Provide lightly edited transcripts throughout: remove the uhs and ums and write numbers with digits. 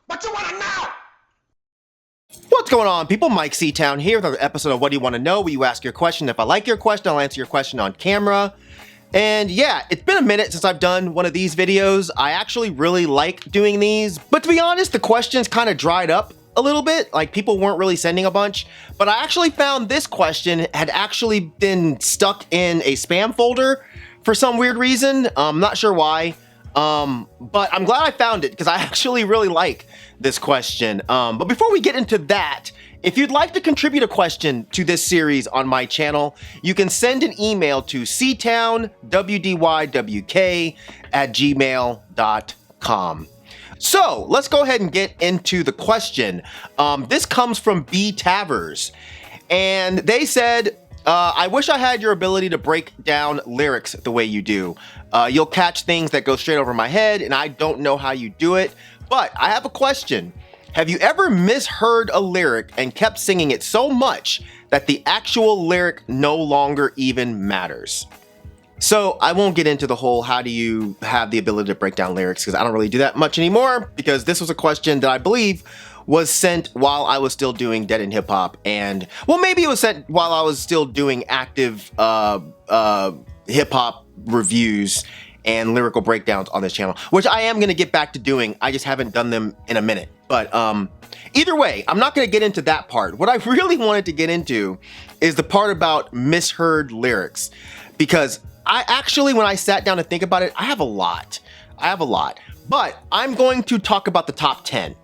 What you wanna know? What's going on, people? Myke C-Town here with another episode of What Do You Want to Know, where you ask your question. If I like your question, I'll answer your question on camera. And yeah, it's been a minute since I've done one of these videos. I actually really like doing these, but to be honest, the questions kind of dried up a little bit. Like, people weren't really sending a bunch, but I actually found this question had actually been stuck in a spam folder for some weird reason. I'm not sure why. But I'm glad I found it because I actually really like this question. But before we get into that, if you'd like to contribute a question to this series on my channel, you can send an email to ctownwdywk@gmail.com. So let's go ahead and get into the question. This comes from B Tavers, and they said, I wish I had your ability to break down lyrics the way you do. You'll catch things that go straight over my head, and I don't know how you do it. But I have a question. Have you ever misheard a lyric and kept singing it so much that the actual lyric no longer even matters? So I won't get into the whole how do you have the ability to break down lyrics, because I don't really do that much anymore, because this was a question that I believe was sent while I was still doing Dead in Hip Hop, and well, maybe it was sent while I was still doing active hip hop reviews and lyrical breakdowns on this channel, which I am gonna get back to doing. I just haven't done them in a minute. But either way, I'm not gonna get into that part. What I really wanted to get into is the part about misheard lyrics, because I actually, when I sat down to think about it, I have a lot, but I'm going to talk about the top 10.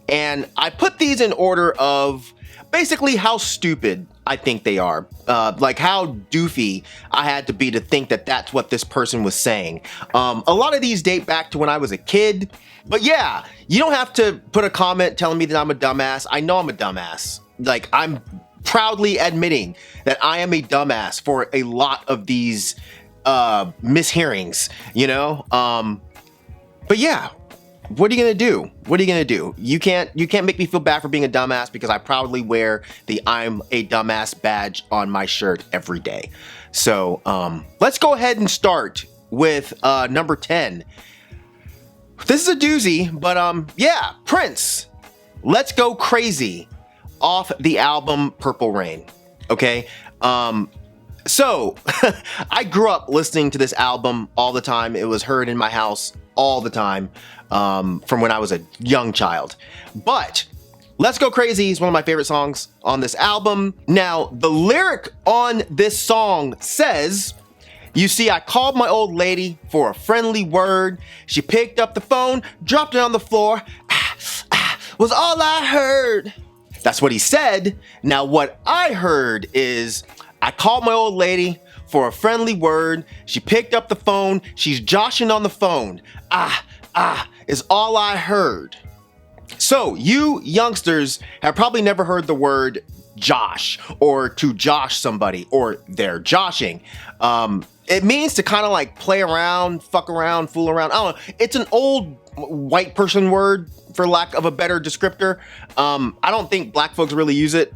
And I put these in order of basically how stupid I think they are. Like how doofy I had to be to think that that's what this person was saying. A lot of these date back to when I was a kid. But yeah, you don't have to put a comment telling me that I'm a dumbass. I know I'm a dumbass. Like, I'm proudly admitting that I am a dumbass for a lot of these mishearings, you know? But yeah. What are you gonna do? What are you gonna do? You can't make me feel bad for being a dumbass, because I proudly wear the I'm a dumbass badge on my shirt every day. So let's go ahead and start with number 10. This is a doozy, but yeah, Prince, Let's Go Crazy, off the album Purple Rain. Okay. So I grew up listening to this album all the time. It was heard in my house all the time from when I was a young child. But Let's Go Crazy is one of my favorite songs on this album. Now, the lyric on this song says, you see, I called my old lady for a friendly word. She picked up the phone, dropped it on the floor. Was all I heard. That's what he said. Now, what I heard is, I called my old lady for a friendly word. She picked up the phone. She's joshing on the phone. Is all I heard. So you youngsters have probably never heard the word josh, or to josh somebody, or they're joshing. It means to kind of like play around, fuck around, fool around. I don't know. It's an old white person word, for lack of a better descriptor. I don't think black folks really use it.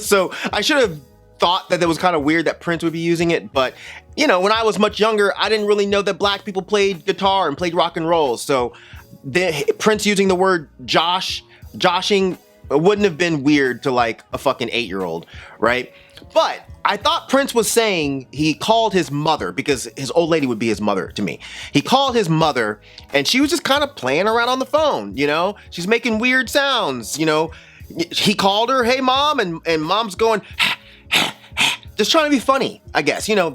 So I should have thought that it was kind of weird that Prince would be using it, but you know, when I was much younger, I didn't really know that black people played guitar and played rock and roll. So Prince using the word joshing wouldn't have been weird to like a fucking 8-year-old, right? But I thought Prince was saying he called his mother, because his old lady would be his mother to me. He called his mother and she was just kind of playing around on the phone, you know? She's making weird sounds, you know? He called her, hey mom, and mom's going, just trying to be funny, I guess, you know,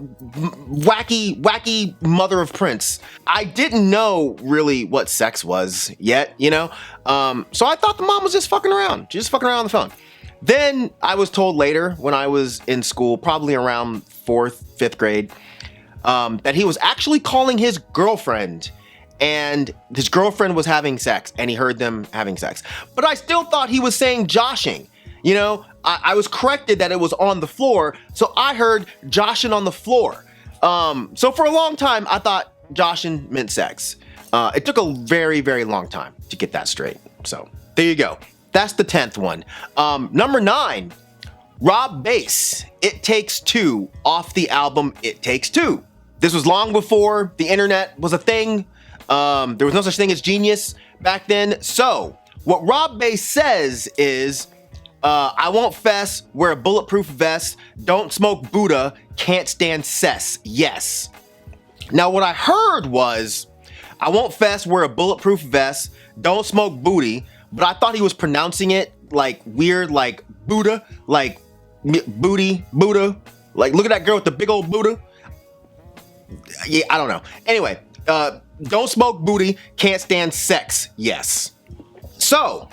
wacky mother of Prince. I didn't know really what sex was yet, you know? So I thought the mom was just fucking around. Just fucking around on the phone. Then I was told later, when I was in school, probably around 4th, 5th grade, that he was actually calling his girlfriend, and his girlfriend was having sex, and he heard them having sex. But I still thought he was saying joshing. You know, I was corrected that it was on the floor, so I heard joshing on the floor. So for a long time, I thought joshing meant sex. It took a very, very long time to get that straight. So there you go. That's the 10th one. Number 9, Rob Bass, It Takes Two, off the album It Takes Two. This was long before the internet was a thing. There was no such thing as genius back then. So what Rob Bass says is, I won't fess, wear a bulletproof vest, don't smoke Buddha, can't stand cess. Yes. Now what I heard was, I won't fess, wear a bulletproof vest, don't smoke booty, but I thought he was pronouncing it like weird, like Buddha, like booty, Buddha. Like, look at that girl with the big old Buddha. Yeah, I don't know. Anyway, don't smoke booty, can't stand sex. Yes. So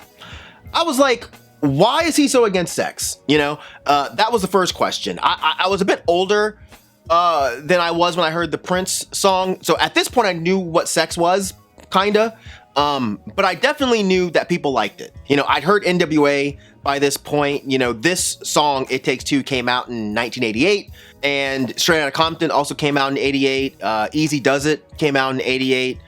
I was like, why is he so against sex? You know, that was the first question. I was a bit older than I was when I heard the Prince song. So at this point I knew what sex was, kinda. But I definitely knew that people liked it. You know, I'd heard NWA by this point. You know, this song, It Takes Two, came out in 1988, and Straight Outta Compton also came out in 88. Easy Does It came out in 88.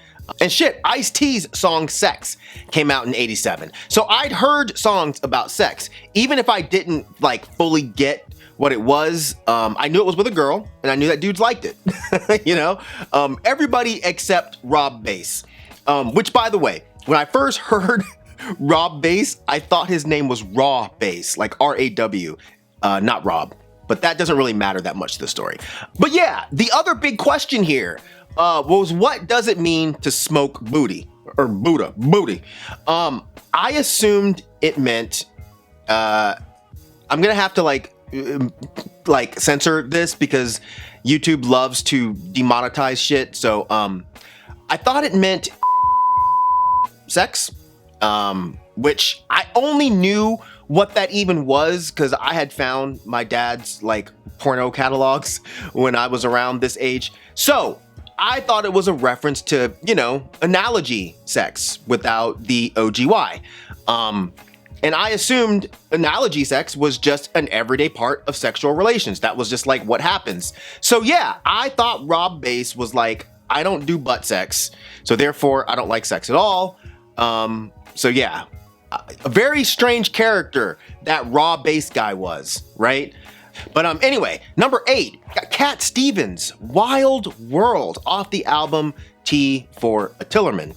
And shit, Ice-T's song Sex came out in 87. So I'd heard songs about sex. Even if I didn't like fully get what it was, I knew it was with a girl, and I knew that dudes liked it. You know, everybody except Rob Bass. Which, by the way, when I first heard Rob Bass, I thought his name was Raw Bass, like R-A-W, not Rob. But that doesn't really matter that much to the story. But yeah, the other big question here was, what does it mean to smoke booty? Or Buddha, booty. I assumed it meant, I'm gonna have to like censor this because YouTube loves to demonetize shit. So I thought it meant sex, which I only knew what that even was because I had found my dad's like porno catalogs when I was around this age. So I thought it was a reference to, you know, analogy sex without the OGY. And I assumed analogy sex was just an everyday part of sexual relations. That was just like what happens. So yeah, I thought Rob Bass was like, I don't do butt sex, so therefore I don't like sex at all. So yeah, a very strange character that Rob Bass guy was, right? But anyway, number 8, got Cat Stevens, Wild World, off the album T for a Tillerman.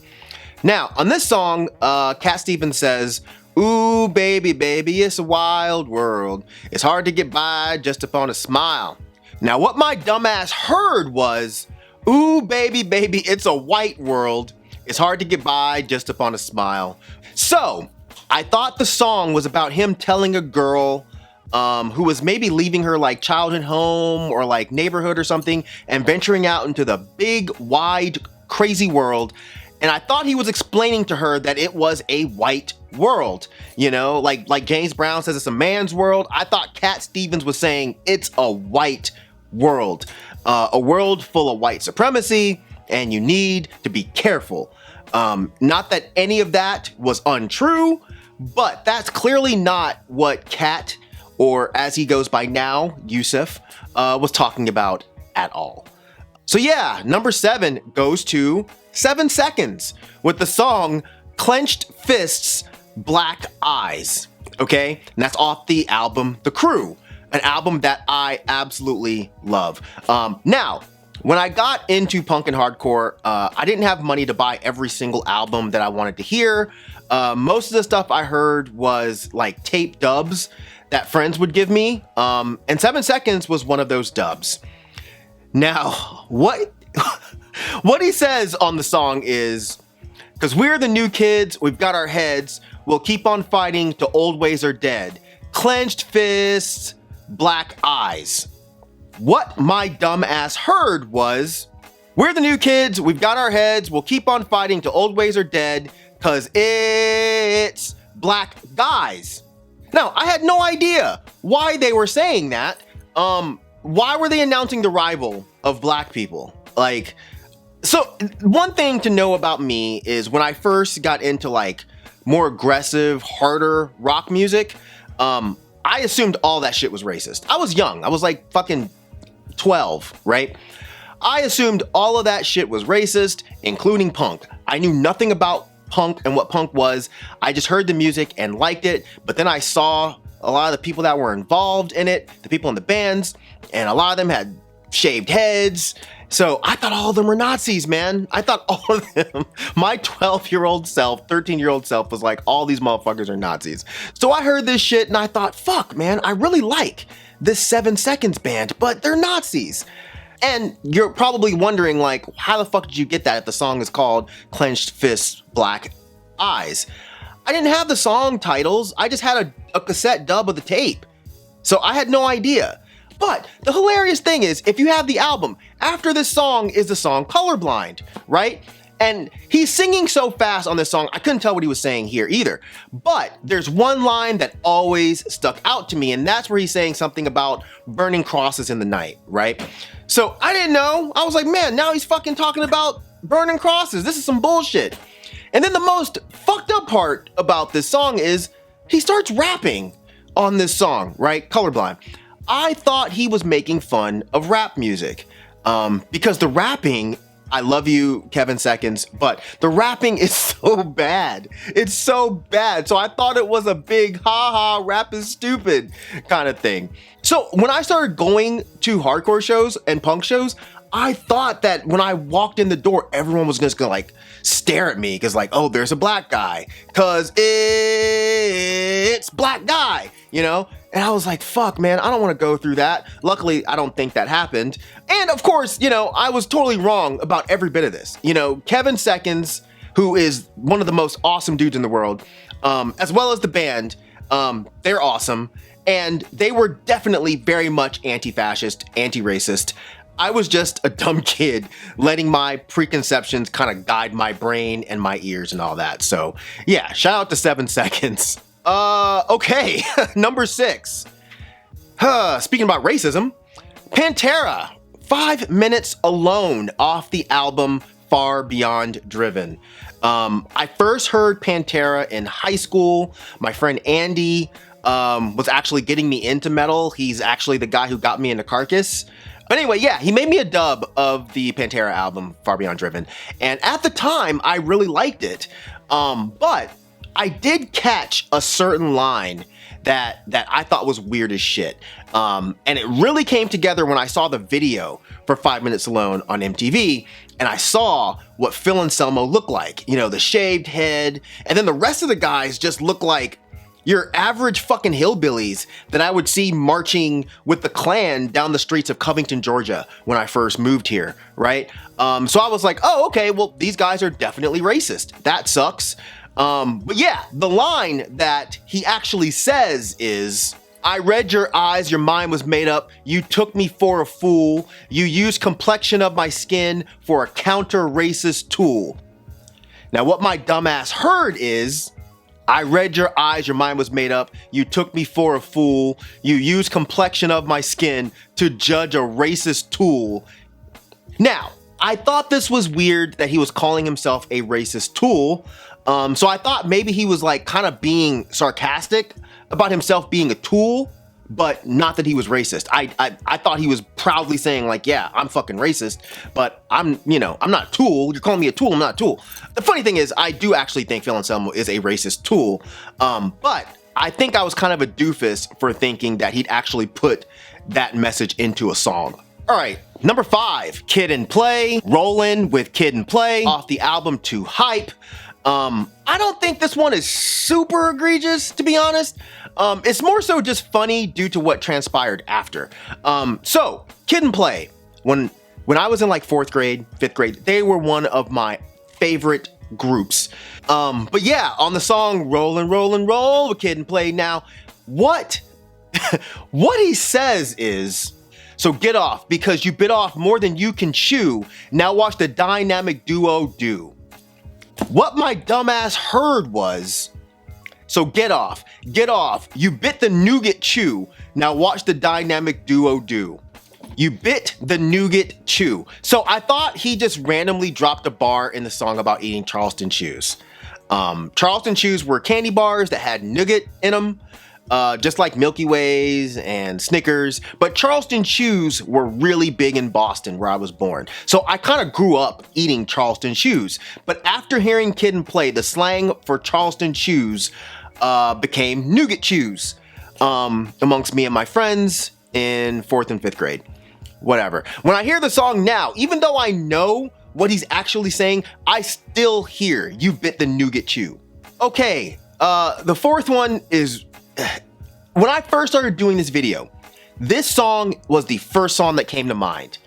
Now, on this song, Cat Stevens says, ooh, baby, baby, it's a wild world. It's hard to get by just upon a smile. Now, what my dumbass heard was, ooh, baby, baby, it's a white world. It's hard to get by just upon a smile. So, I thought the song was about him telling a girl who was maybe leaving her like childhood home or like neighborhood or something and venturing out into the big, wide, crazy world. And I thought he was explaining to her that it was a white world, you know, like James Brown says it's a man's world. I thought Cat Stevens was saying it's a white world, a world full of white supremacy, and you need to be careful. Not that any of that was untrue, but that's clearly not what Cat, or as he goes by now, Yusuf, was talking about at all. So yeah, number 7 goes to 7 Seconds with the song Clenched Fists, Black Eyes. Okay, and that's off the album The Crew, an album that I absolutely love. Now, when I got into punk and hardcore, I didn't have money to buy every single album that I wanted to hear. Most of the stuff I heard was like tape dubs that friends would give me, and 7 Seconds was one of those dubs. Now, what he says on the song is, because we're the new kids, we've got our heads, we'll keep on fighting till old ways are dead. Clenched fists, black eyes. What my dumb ass heard was, we're the new kids, we've got our heads, we'll keep on fighting till old ways are dead, cause it's black guys. Now, I had no idea why they were saying that. Why were they announcing the rival of black people? Like, so one thing to know about me is when I first got into like more aggressive, harder rock music, I assumed all that shit was racist. I was young. I was like fucking 12, right? I assumed all of that shit was racist, including punk. I knew nothing about punk and what punk was. I just heard the music and liked it, but then I saw a lot of the people that were involved in it, the people in the bands, and a lot of them had shaved heads. So I thought all of them were Nazis, man. I thought all of them. My 12-year-old self, 13-year-old self was like, all these motherfuckers are Nazis. So I heard this shit and I thought, fuck, man, I really like this 7 Seconds band, but they're Nazis. And you're probably wondering, like, how the fuck did you get that if the song is called Clenched Fists, Black Eyes? I didn't have the song titles. I just had a cassette dub of the tape. So I had no idea. But the hilarious thing is, if you have the album, after this song is the song Colorblind, right? And he's singing so fast on this song, I couldn't tell what he was saying here either. But there's one line that always stuck out to me, and that's where he's saying something about burning crosses in the night, right? So I didn't know. I was like, man, now he's fucking talking about burning crosses. This is some bullshit. And then the most fucked up part about this song is he starts rapping on this song, right? Colorblind. I thought he was making fun of rap music because the rapping, I love you, Kevin Seconds, but the rapping is so bad. It's so bad. So I thought it was a big haha, rap is stupid kind of thing. So when I started going to hardcore shows and punk shows, I thought that when I walked in the door, everyone was just gonna like stare at me because like, oh, there's a black guy because it's black guy, you know? And I was like, fuck, man, I don't want to go through that. Luckily, I don't think that happened. And of course, you know, I was totally wrong about every bit of this. You know, Kevin Seconds, who is one of the most awesome dudes in the world, as well as the band, they're awesome. And they were definitely very much anti-fascist, anti-racist. I was just a dumb kid letting my preconceptions kind of guide my brain and my ears and all that. So yeah, shout out to 7 Seconds. Okay, number 6. Speaking about racism, Pantera, 5 Minutes Alone off the album Far Beyond Driven. I first heard Pantera in high school. My friend Andy was actually getting me into metal. He's actually the guy who got me into Carcass. But anyway, yeah, he made me a dub of the Pantera album, Far Beyond Driven. And at the time, I really liked it. But I did catch a certain line that I thought was weird as shit. And it really came together when I saw the video for 5 Minutes Alone on MTV, and I saw what Phil Anselmo looked like. You know, the shaved head, and then the rest of the guys just look like your average fucking hillbillies that I would see marching with the Klan down the streets of Covington, Georgia when I first moved here, right? So I was like, oh, okay, well, these guys are definitely racist. That sucks. But yeah, the line that he actually says is, I read your eyes, your mind was made up, you took me for a fool, you used complexion of my skin for a counter-racist tool. Now what my dumbass heard is, I read your eyes, your mind was made up, you took me for a fool, you used complexion of my skin to judge a racist tool. Now, I thought this was weird that he was calling himself a racist tool, so I thought maybe he was like kind of being sarcastic about himself being a tool, but not that he was racist. I thought he was proudly saying like, yeah, I'm fucking racist, but I'm not a tool. You're calling me a tool, I'm not a tool. The funny thing is, I do actually think Phil Anselmo is a racist tool, but I think I was kind of a doofus for thinking that he'd actually put that message into a song. All right, number 5, Kid and Play, Rollin' with Kid and Play off the album To Hype. I don't think this one is super egregious, to be honest. It's more so just funny due to what transpired after. So Kid and Play, when I was in like 4th grade, 5th grade, they were one of my favorite groups. But yeah, on the song Rollin', Rollin', Roll with Kid and Play. Now, what he says is, so get off because you bit off more than you can chew. Now watch the dynamic duo do. What my dumbass heard was, so get off, you bit the nougat chew, now watch the dynamic duo do. You bit the nougat chew. So I thought he just randomly dropped a bar in the song about eating Charleston chews. Charleston chews were candy bars that had nougat in them, just like Milky Ways and Snickers, but Charleston chews were really big in Boston where I was born. So I kind of grew up eating Charleston chews, but after hearing Kid and Play, the slang for Charleston chews became nougat chews amongst me and my friends in 4th and 5th grade. whatever. When I hear the song now, even though I know what he's actually saying, I still hear "You bit the nougat chew." Okay, the fourth one is, when I first started doing this video, this song was the first song that came to mind.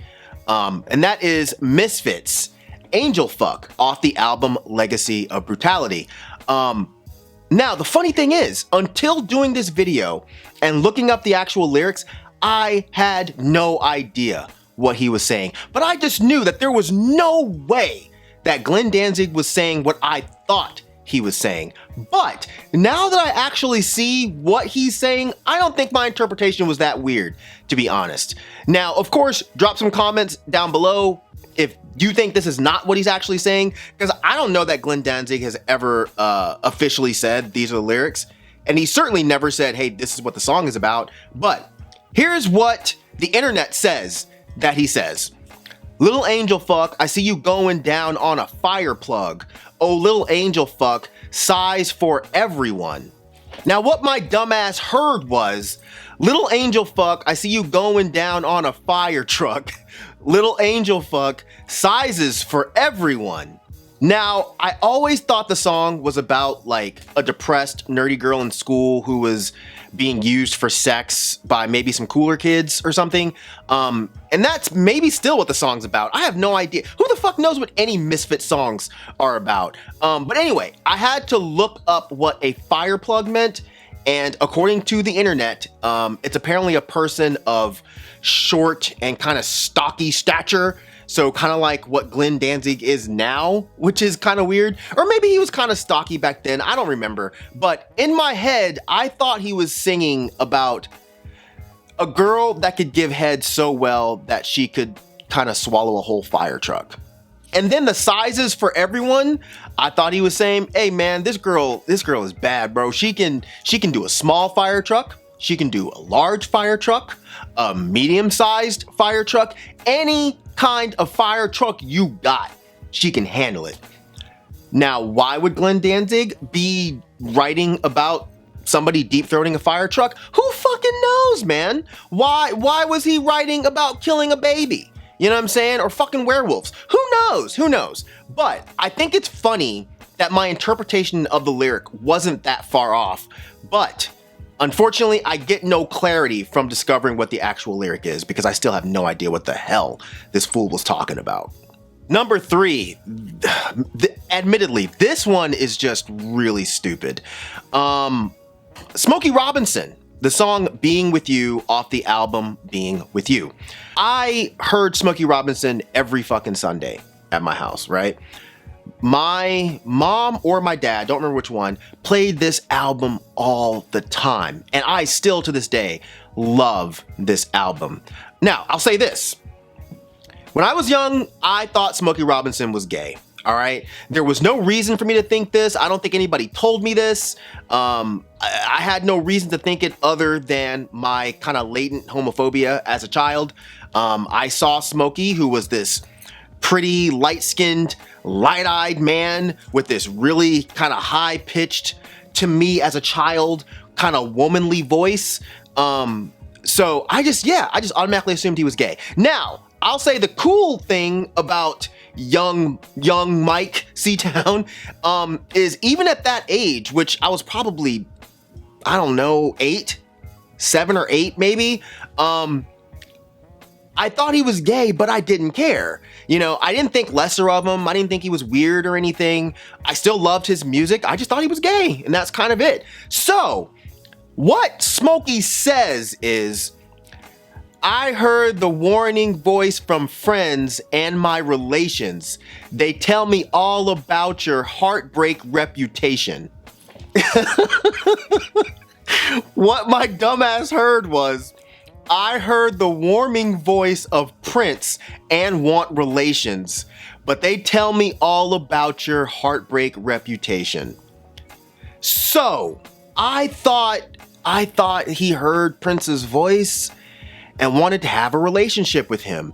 And that is Misfits, Angel Fuck, off the album Legacy of Brutality. Now, the funny thing is, until doing this video and looking up the actual lyrics, I had no idea what he was saying. But I just knew that there was no way that Glenn Danzig was saying what I thought he was saying. But now that I actually see what he's saying, I don't think my interpretation was that weird, to be honest. Now, of course, drop some comments down below if you think this is not what he's actually saying, because I don't know that Glenn Danzig has ever officially said these are the lyrics, and he certainly never said, hey, this is what the song is about. But here's what the internet says that he says. Little angel fuck, I see you going down on a fire plug. Oh, little angel fuck, sighs for everyone. Now, what my dumbass heard was, little angel fuck, I see you going down on a fire truck. Little angel fuck, sizes for everyone. Now, I always thought the song was about like a depressed, nerdy girl in school who was being used for sex by maybe some cooler kids or something. And that's maybe still what the song's about. I have no idea. Who the fuck knows what any Misfit songs are about? But anyway, I had to look up what a fire plug meant. And according to the internet, it's apparently a person of short and kind of stocky stature. So kind of like what Glenn Danzig is now, which is kind of weird. Or maybe he was kind of stocky back then. I don't remember. But in my head, I thought he was singing about a girl that could give head so well that she could kind of swallow a whole fire truck. And then the sizes for everyone, I thought he was saying, hey man, this girl is bad, bro. She can do a small fire truck. She can do a large fire truck, a medium-sized fire truck, any kind of fire truck you got, she can handle it. Now, why would Glenn Danzig be writing about somebody deep-throating a fire truck? Who fucking knows, man? Why was he writing about killing a baby? You know what I'm saying? Or fucking werewolves? Who knows? Who knows? But I think it's funny that my interpretation of the lyric wasn't that far off, but unfortunately, I get no clarity from discovering what the actual lyric is because I still have no idea what the hell this fool was talking about. Number 3, admittedly, this one is just really stupid. Smokey Robinson, the song Being With You off the album Being With You. I heard Smokey Robinson every fucking Sunday at my house, right? My mom or my dad, don't remember which one, played this album all the time. And I still, to this day, love this album. Now, I'll say this. When I was young, I thought Smokey Robinson was gay. All right. There was no reason for me to think this. I don't think anybody told me this. I had no reason to think it other than my kind of latent homophobia as a child. I saw Smokey, who was this pretty light-skinned, light-eyed man with this really kind of high-pitched, to me as a child, kind of womanly voice. So I just automatically assumed he was gay. Now, I'll say the cool thing about young Myke ctown is even at that age, which I was probably, I don't know, 7 or 8 maybe, I thought he was gay, but I didn't care. You know, I didn't think lesser of him. I didn't think he was weird or anything. I still loved his music. I just thought he was gay, and that's kind of it. So, what Smokey says is, I heard the warning voice from friends and my relations. They tell me all about your heartbreak reputation. What my dumbass heard was, I heard the warming voice of Prince and want relations, but they tell me all about your heartbreak reputation. So, I thought he heard Prince's voice and wanted to have a relationship with him.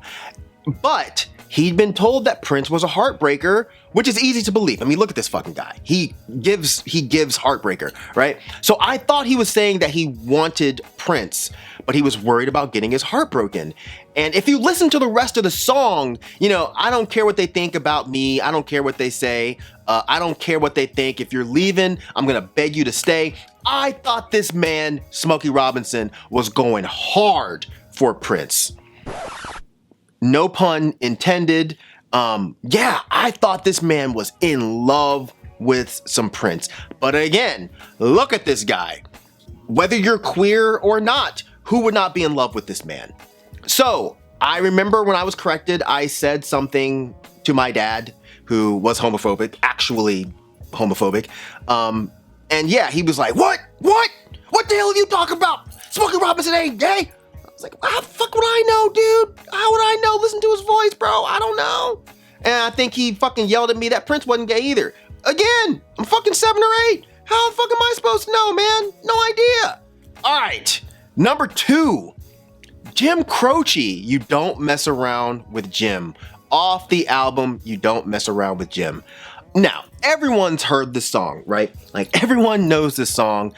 But He'd been told that Prince was a heartbreaker, which is easy to believe. I mean, look at this fucking guy. He gives heartbreaker, right? So I thought he was saying that he wanted Prince, but he was worried about getting his heart broken. And if you listen to the rest of the song, you know, I don't care what they think about me. I don't care what they say. I don't care what they think. If you're leaving, I'm gonna beg you to stay. I thought this man, Smokey Robinson, was going hard for Prince. No pun intended. Yeah, I thought this man was in love with some Prince. But again, look at this guy. Whether you're queer or not, who would not be in love with this man? So I remember when I was corrected, I said something to my dad who was homophobic, actually homophobic. And yeah, he was like, what the hell are you talking about? Smokey Robinson ain't gay. I was like, how the fuck would I know, dude? How would I know? Listen to his voice, bro. I don't know. And I think he fucking yelled at me that Prince wasn't gay either. Again, I'm fucking 7 or 8. How the fuck am I supposed to know, man? No idea. All right, number 2, Jim Croce, You Don't Mess Around with Jim. Off the album, You Don't Mess Around with Jim. Now, everyone's heard this song, right? Like, everyone knows this song.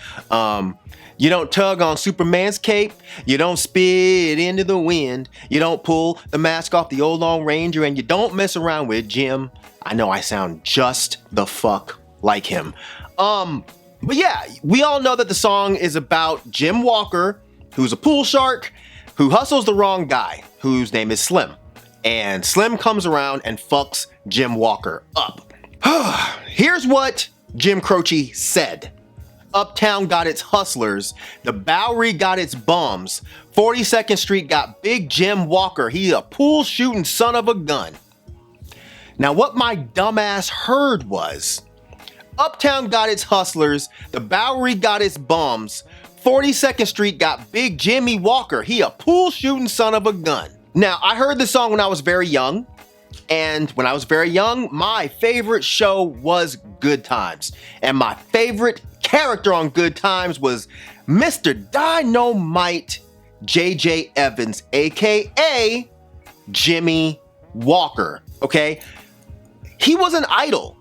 You don't tug on Superman's cape. You don't spit into the wind. You don't pull the mask off the old Lone Ranger, and you don't mess around with Jim. I know I sound just the fuck like him. But yeah, we all know that the song is about Jim Walker, who's a pool shark, who hustles the wrong guy, whose name is Slim. And Slim comes around and fucks Jim Walker up. Here's what Jim Croce said. Uptown got its hustlers, the Bowery got its bums, 42nd Street got Big Jim Walker, he a pool shooting son of a gun. Now what my dumbass heard was, Uptown got its hustlers, the Bowery got its bums, 42nd Street got Big Jimmy Walker, he a pool shooting son of a gun. Now I heard this song when I was very young, and when I was very young, my favorite show was Good Times, and my favorite character on Good Times was Mr. Dynamite J.J. Evans, aka Jimmy Walker, okay? He was an idol.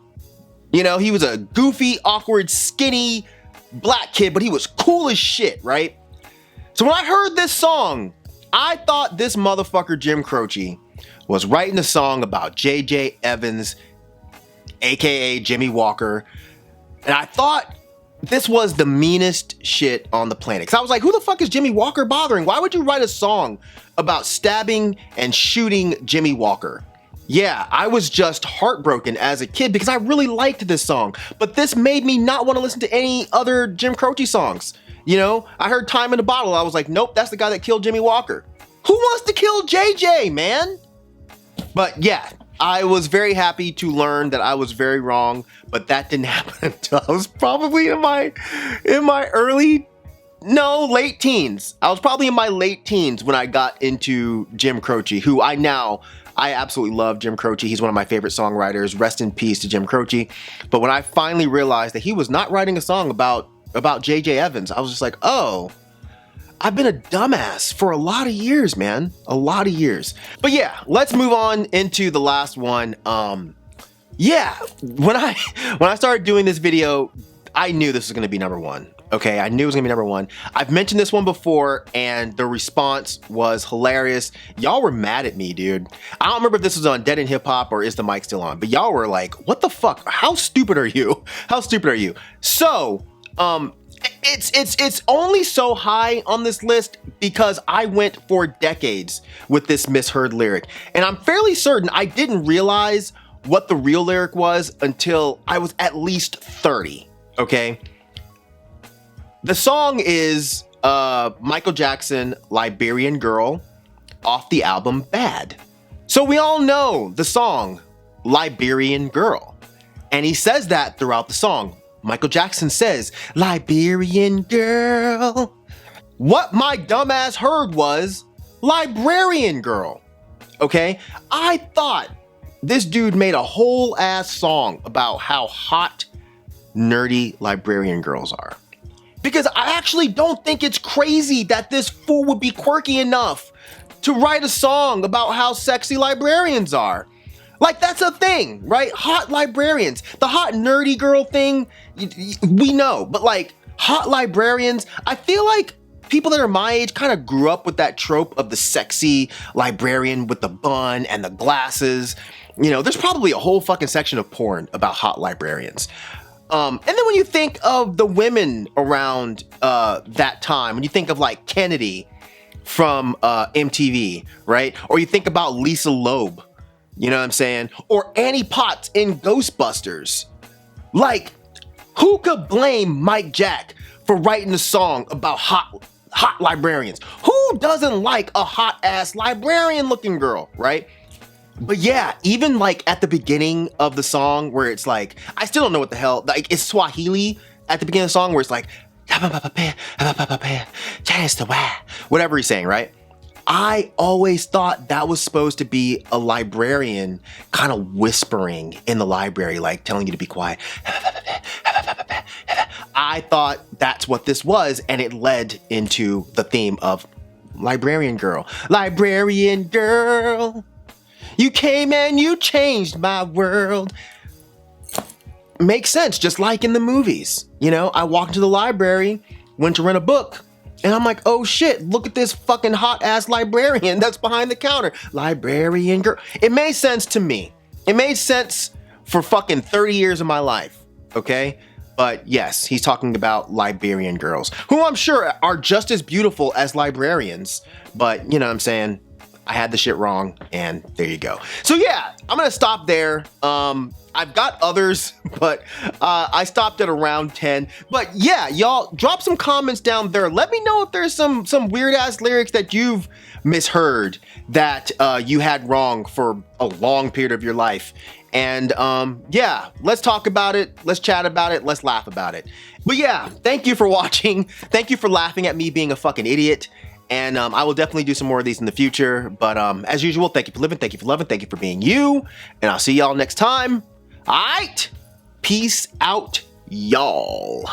You know, he was a goofy, awkward, skinny black kid, but he was cool as shit, right? So when I heard this song, I thought this motherfucker Jim Croce was writing a song about J.J. Evans, aka Jimmy Walker, and I thought this was the meanest shit on the planet. Cause I was like, who the fuck is Jimmy Walker bothering? Why would you write a song about stabbing and shooting Jimmy Walker? Yeah, I was just heartbroken as a kid because I really liked this song, but this made me not want to listen to any other Jim Croce songs. You know, I heard Time in a Bottle. I was like, nope, that's the guy that killed Jimmy Walker. Who wants to kill JJ, man? But yeah, I was very happy to learn that I was very wrong, but that didn't happen until I was probably in my late teens. I was probably in my late teens when I got into Jim Croce, who I absolutely love Jim Croce. He's one of my favorite songwriters. Rest in peace to Jim Croce. But when I finally realized that he was not writing a song about J.J. Evans, I was just like, oh, I've been a dumbass for a lot of years, man. A lot of years. But yeah, let's move on into the last one. Yeah, when I started doing this video, I knew this was gonna be number 1. Okay, I knew it was gonna be number 1. I've mentioned this one before, and the response was hilarious. Y'all were mad at me, dude. I don't remember if this was on Dead in Hip Hop or Is the Mic Still On, but y'all were like, what the fuck? How stupid are you? How stupid are you? So, it's only so high on this list because I went for decades with this Misheard lyric, and I'm fairly certain I didn't realize what the real lyric was until I was at least 30, okay? The song is Michael Jackson, Liberian Girl, off the album Bad. So we all know the song Liberian Girl, and he says that throughout the song. Michael Jackson says, Liberian Girl. What my dumbass heard was Librarian Girl, okay? I thought this dude made a whole ass song about how hot, nerdy librarian girls are. Because I actually don't think it's crazy that this fool would be quirky enough to write a song about how sexy librarians are. Like, that's a thing, right? Hot librarians. The hot nerdy girl thing, we know. But like, hot librarians, I feel like people that are my age kind of grew up with that trope of the sexy librarian with the bun and the glasses. You know, there's probably a whole fucking section of porn about hot librarians. And then when you think of the women around that time, when you think of like Kennedy from MTV, right? Or you think about Lisa Loeb, you know what I'm saying? Or Annie Potts in Ghostbusters. Like, who could blame Mike Jack for writing a song about hot librarians? Who doesn't like a hot ass librarian looking girl, right? But yeah, even like at the beginning of the song where it's like, I still don't know what the hell, like it's Swahili at the beginning of the song where it's like, whatever he's saying, right? I always thought that was supposed to be a librarian kind of whispering in the library, like telling you to be quiet. I thought that's what this was, and it led into the theme of Librarian Girl. Librarian Girl, you came and you changed my world. Makes sense, just like in the movies. You know, I walked into the library, went to rent a book, and I'm like, oh shit, look at this fucking hot ass librarian that's behind the counter. Librarian Girl. It made sense to me. It made sense for fucking 30 years of my life, okay? But yes, he's talking about librarian girls, who I'm sure are just as beautiful as librarians, but you know what I'm saying? I had the shit wrong, and there you go. So yeah, I'm gonna stop there. I've got others, but I stopped at around 10. But yeah, y'all drop some comments down there. Let me know if there's some weird ass lyrics that you've misheard that you had wrong for a long period of your life. And yeah, let's talk about it. Let's chat about it. Let's laugh about it. But yeah, thank you for watching. Thank you for laughing at me being a fucking idiot. And I will definitely do some more of these in the future. But as usual, thank you for living. Thank you for loving. Thank you for being you. And I'll see y'all next time. All right. Peace out, y'all.